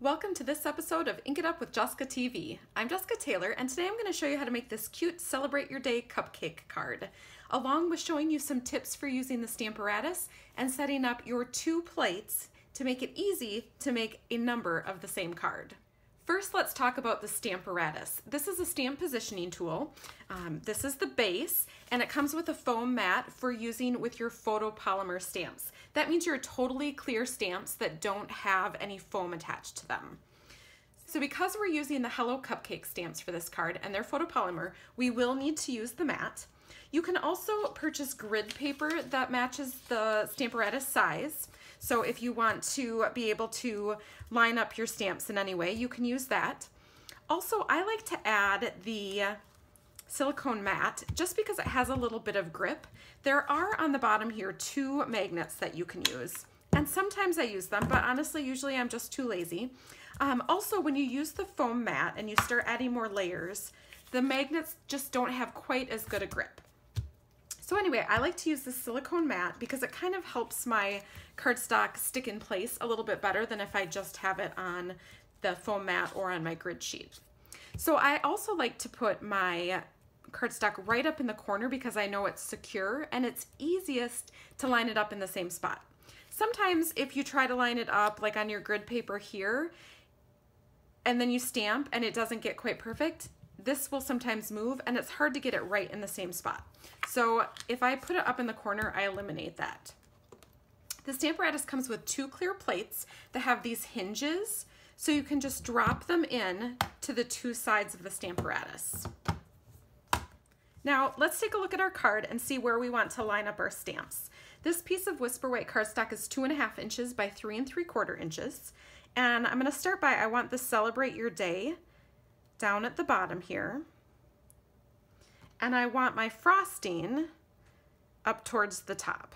Welcome to this episode of Ink It Up with Jessica TV. I'm Jessica Taylor, and today I'm going to show you how to make this cute Celebrate Your Day cupcake card, along with showing you some tips for using the Stamparatus and setting up your 2 plates to make it easy to make a number of the same card. First, let's talk about the Stamparatus. This is a stamp positioning tool. This is the base, and it comes with a foam mat for using with your photopolymer stamps. That means your totally clear stamps that don't have any foam attached to them. So because we're using the Hello Cupcake stamps for this card, and they're photopolymer, we will need to use the mat. You can also purchase grid paper that matches the Stamparatus size. So if you want to be able to line up your stamps in any way, you can use that. Also, I like to add the silicone mat just because it has a little bit of grip. There are on the bottom here 2 magnets that you can use, and sometimes I use them, but honestly, usually I'm just too lazy. Also, when you use the foam mat and you start adding more layers, the magnets just don't have quite as good a grip. So anyway, I like to use this silicone mat because it kind of helps my cardstock stick in place a little bit better than if I just have it on the foam mat or on my grid sheet. So I also like to put my cardstock right up in the corner because I know it's secure and it's easiest to line it up in the same spot. Sometimes if you try to line it up like on your grid paper here and then you stamp and it doesn't get quite perfect, this will sometimes move and it's hard to get it right in the same spot. So if I put it up in the corner, I eliminate that. The Stamparatus comes with 2 clear plates that have these hinges, so you can just drop them in to the 2 sides of the Stamparatus. Now let's take a look at our card and see where we want to line up our stamps. This piece of Whisper White cardstock is 2.5 inches by 3 3/4 inches. And I'm going to start by, I want the Celebrate Your Day down at the bottom here. And I want my frosting up towards the top.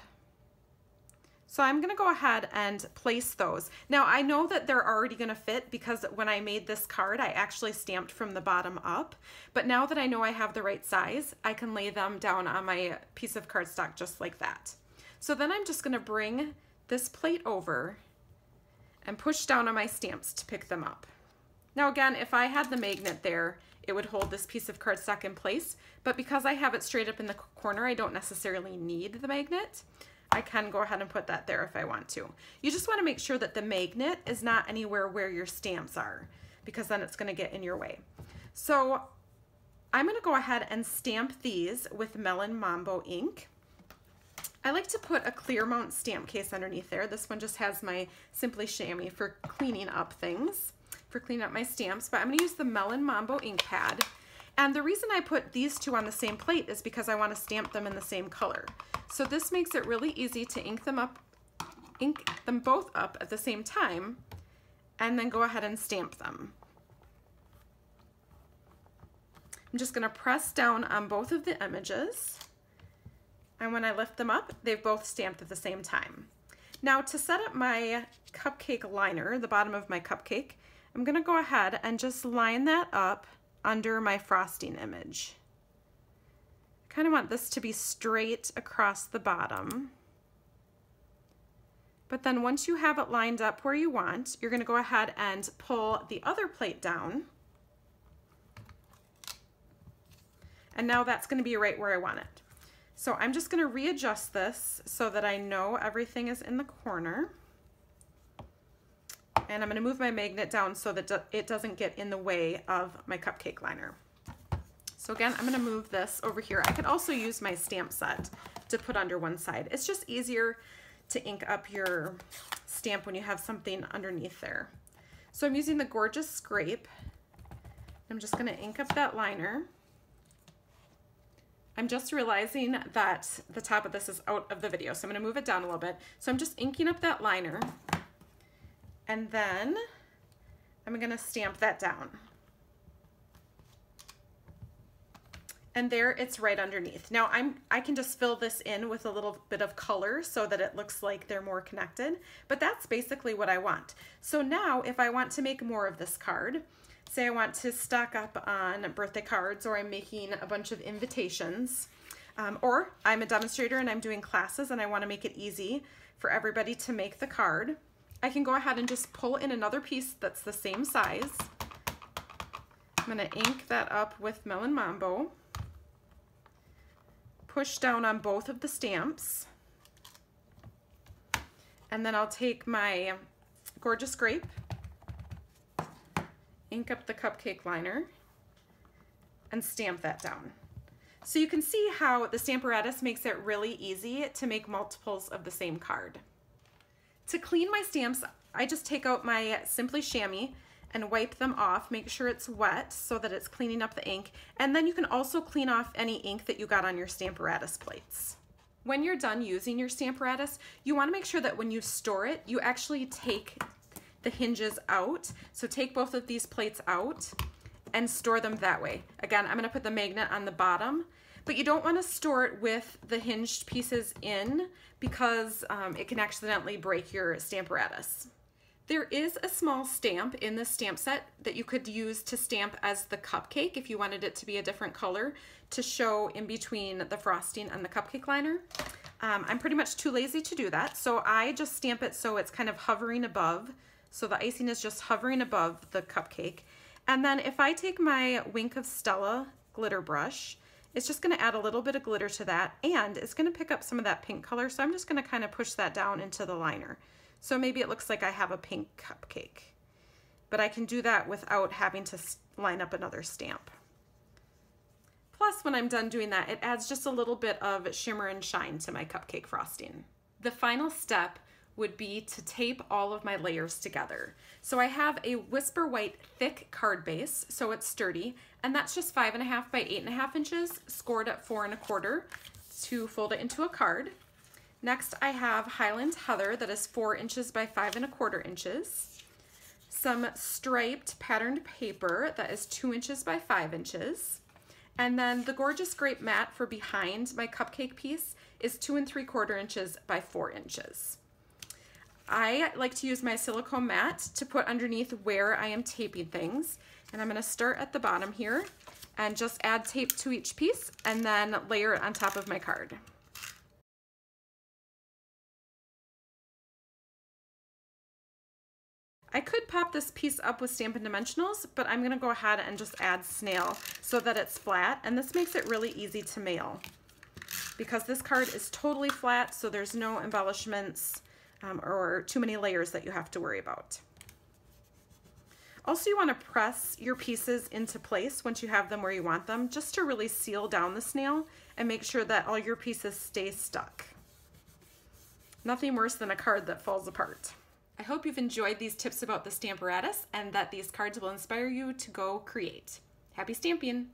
So I'm going to go ahead and place those. Now I know that they're already going to fit because when I made this card I actually stamped from the bottom up, but now that I know I have the right size, I can lay them down on my piece of cardstock just like that. So then I'm just going to bring this plate over and push down on my stamps to pick them up. Now again, if I had the magnet there, it would hold this piece of cardstock in place, but because I have it straight up in the corner, I don't necessarily need the magnet. I can go ahead and put that there if I want to. You just want to make sure that the magnet is not anywhere where your stamps are, because then it's going to get in your way. So I'm going to go ahead and stamp these with Melon Mambo ink. I like to put a clear mount stamp case underneath there. This one just has my Simply Chamois for cleaning up things, for cleaning up my stamps, but I'm going to use the Melon Mambo ink pad. And the reason I put these 2 on the same plate is because I want to stamp them in the same color. So this makes it really easy to ink them both up at the same time and then go ahead and stamp them. I'm just going to press down on both of the images, and when I lift them up, they've both stamped at the same time. Now to set up my cupcake liner, the bottom of my cupcake, I'm going to go ahead and just line that up under my frosting image. I kind of want this to be straight across the bottom. But then once you have it lined up where you want, you're going to go ahead and pull the other plate down. And now that's going to be right where I want it. So I'm just going to readjust this so that I know everything is in the corner. And I'm going to move my magnet down so that it doesn't get in the way of my cupcake liner. So again, I'm going to move this over here. I could also use my stamp set to put under one side. It's just easier to ink up your stamp when you have something underneath there. So I'm using the Gorgeous Scrape. I'm just going to ink up that liner. I'm just realizing that the top of this is out of the video, so I'm going to move it down a little bit. So I'm just inking up that liner. And then I'm going to stamp that down. And there it's right underneath. Now I can just fill this in with a little bit of color so that it looks like they're more connected, but that's basically what I want. So now if I want to make more of this card, say I want to stock up on birthday cards, or I'm making a bunch of invitations, or I'm a demonstrator and I'm doing classes and I want to make it easy for everybody to make the card, I can go ahead and just pull in another piece that's the same size. I'm going to ink that up with Melon Mambo. Push down on both of the stamps. And then I'll take my Gorgeous Grape, ink up the cupcake liner, and stamp that down. So you can see how the Stamparatus makes it really easy to make multiples of the same card. To clean my stamps, I just take out my Simply Chamois and wipe them off, make sure it's wet so that it's cleaning up the ink, and then you can also clean off any ink that you got on your Stamparatus plates. When you're done using your Stamparatus, you want to make sure that when you store it, you actually take the hinges out. So take both of these plates out and store them that way. Again, I'm going to put the magnet on the bottom, but you don't want to store it with the hinged pieces in because it can accidentally break your Stamparatus. There is a small stamp in this stamp set that you could use to stamp as the cupcake if you wanted it to be a different color to show in between the frosting and the cupcake liner. I'm pretty much too lazy to do that, so I just stamp it so it's kind of hovering above, so the icing is just hovering above the cupcake. And then if I take my Wink of Stella glitter brush, it's just going to add a little bit of glitter to that, and it's going to pick up some of that pink color, so I'm just going to kind of push that down into the liner. So maybe it looks like I have a pink cupcake, but I can do that without having to line up another stamp. Plus, when I'm done doing that, it adds just a little bit of shimmer and shine to my cupcake frosting. The final step would be to tape all of my layers together. So I have a Whisper White thick card base, so it's sturdy, and that's just 5.5 by 8.5 inches, scored at 4 1/4 to fold it into a card. Next, I have Highland Heather that is 4 inches by 5 1/4 inches. Some striped patterned paper that is 2 inches by 5 inches. And then the Gorgeous Grape mat for behind my cupcake piece is 2 3/4 inches by 4 inches. I like to use my silicone mat to put underneath where I am taping things. And I'm going to start at the bottom here and just add tape to each piece and then layer it on top of my card. I could pop this piece up with Stampin' Dimensionals, but I'm going to go ahead and just add snail so that it's flat, and this makes it really easy to mail because this card is totally flat, so there's no embellishments or too many layers that you have to worry about. Also, you want to press your pieces into place once you have them where you want them, just to really seal down the snail and make sure that all your pieces stay stuck. Nothing worse than a card that falls apart. I hope you've enjoyed these tips about the Stamparatus and that these cards will inspire you to go create. Happy stamping!